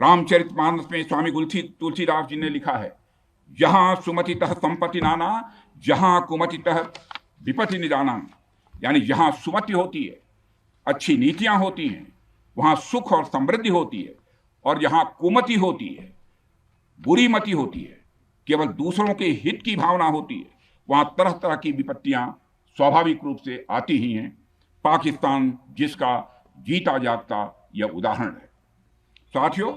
रामचरितमानस में स्वामी तुलसीदास जी ने लिखा है, जहां सुमतितः संपत्ति नाना, जहां कुमतितः विपत्ति निदाना। यानी जहां सुमति होती है, अच्छी नीतियां होती हैं, वहां सुख और समृद्धि होती है, और जहां कुमति होती है, बुरी मति होती है, केवल दूसरों के हित की भावना होती है, वहां तरह तरह की विपत्तियां स्वाभाविक रूप से आती ही हैं। पाकिस्तान जिसका जीता जागता यह उदाहरण है। साथियों,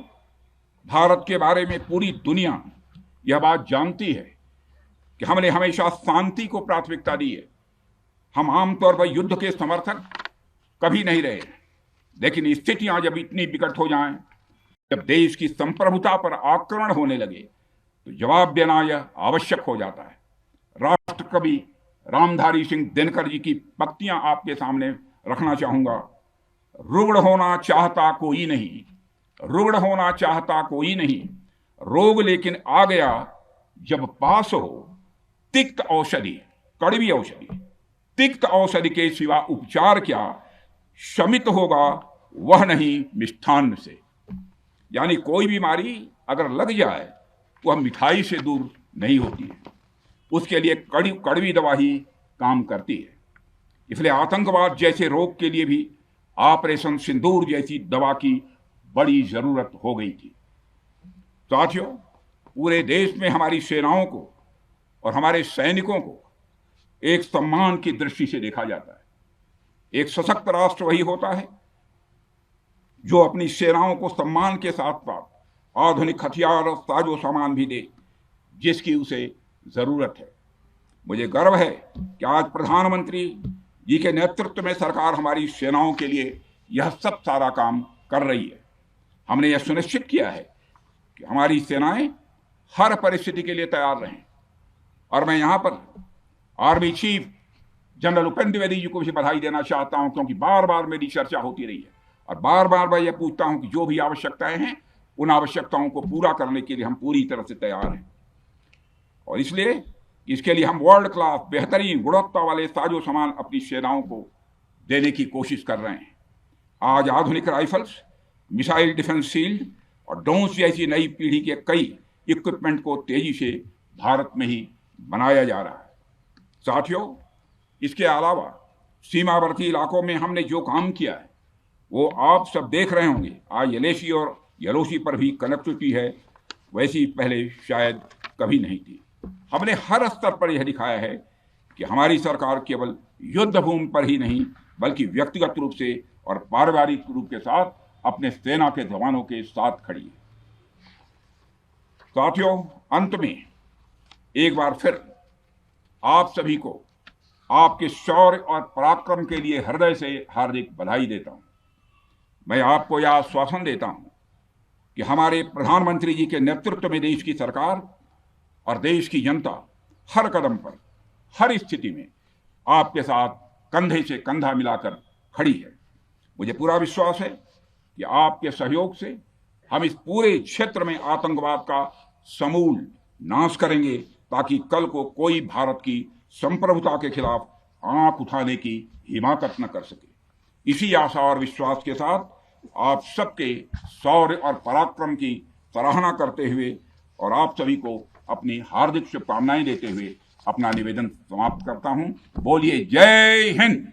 भारत के बारे में पूरी दुनिया यह बात जानती है कि हमने हमेशा शांति को प्राथमिकता दी है। हम आमतौर पर युद्ध के समर्थक कभी नहीं रहे, लेकिन स्थितियां जब इतनी विकट हो जाएं, जब देश की संप्रभुता पर आक्रमण होने लगे, तो जवाब देना यह आवश्यक हो जाता है। राष्ट्र कवि रामधारी सिंह दिनकर जी की पंक्तियां आपके सामने रखना चाहूंगा। रुग्ण होना चाहता कोई नहीं, रुग्ण होना चाहता कोई नहीं, रोग लेकिन आ गया जब पास हो तिक्त औषधि, कड़वी औषधि। तिक्त औषधि के सिवा उपचार क्या, शमित होगा वह नहीं मिष्ठान्न से। यानी कोई बीमारी अगर लग जाए तो वह मिठाई से दूर नहीं होती है, उसके लिए कड़वी दवा ही काम करती है। इसलिए आतंकवाद जैसे रोग के लिए भी ऑपरेशन सिंदूर जैसी दवा की बड़ी जरूरत हो गई थी। साथियों, पूरे देश में हमारी सेनाओं को और हमारे सैनिकों को एक सम्मान की दृष्टि से देखा जाता है। एक सशक्त राष्ट्र वही होता है जो अपनी सेनाओं को सम्मान के साथ साथ आधुनिक हथियार और साजो सामान भी दे जिसकी उसे जरूरत है। मुझे गर्व है कि आज प्रधानमंत्री जी के नेतृत्व में सरकार हमारी सेनाओं के लिए यह सब सारा काम कर रही है। हमने यह सुनिश्चित किया है कि हमारी सेनाएं हर परिस्थिति के लिए तैयार रहें। और मैं यहां पर army chief general Upendra Dwivedi ji को भी बधाई देना चाहता हूं, क्योंकि बार बार मेरी चर्चा होती रही है और बार बार मैं यह पूछता हूं कि जो भी आवश्यकताएं हैं उन आवश्यकताओं को पूरा करने के लिए हम पूरी तरह से तैयार हैं। और इसलिए इसके लिए हम वर्ल्ड क्लास बेहतरीन गुणवत्ता वाले साजो सामान अपनी सेनाओं को देने की कोशिश कर रहे हैं। आज आधुनिक राइफल्स, मिसाइल डिफेंस शील्ड और ड्रोन्स जैसी नई पीढ़ी के कई इक्विपमेंट को तेजी से भारत में ही बनाया जा रहा है। साथियों, इसके अलावा सीमावर्ती इलाकों में हमने जो काम किया है वो आप सब देख रहे होंगे। आज एलएसी और एलओसी पर भी कनेक्टिविटी है, वैसी पहले शायद कभी नहीं थी। हमने हर स्तर पर यह दिखाया है कि हमारी सरकार केवल युद्ध भूमि पर ही नहीं बल्कि व्यक्तिगत रूप से और पारिवारिक रूप के साथ अपने सेना के जवानों के साथ खड़ी है। साथियों, अंत में एक बार फिर आप सभी को आपके शौर्य और पराक्रम के लिए हृदय से हार्दिक बधाई देता हूं। मैं आपको यह आश्वासन देता हूं कि हमारे प्रधानमंत्री जी के नेतृत्व में देश की सरकार और देश की जनता हर कदम पर, हर स्थिति में आपके साथ कंधे से कंधा मिलाकर खड़ी है। मुझे पूरा विश्वास है कि आपके सहयोग से हम इस पूरे क्षेत्र में आतंकवाद का समूल नाश करेंगे, ताकि कल को कोई भारत की संप्रभुता के खिलाफ आंख उठाने की हिमाकत न कर सके। इसी आशा और विश्वास के साथ आप सबके शौर्य और पराक्रम की सराहना करते हुए और आप सभी को अपनी हार्दिक शुभकामनाएं देते हुए अपना निवेदन समाप्त करता हूं। बोलिए जय हिंद,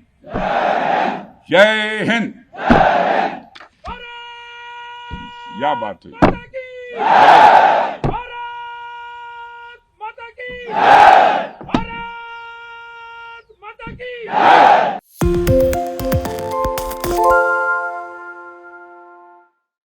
जय हिंद। क्या बात हुई। भारत माता की जय।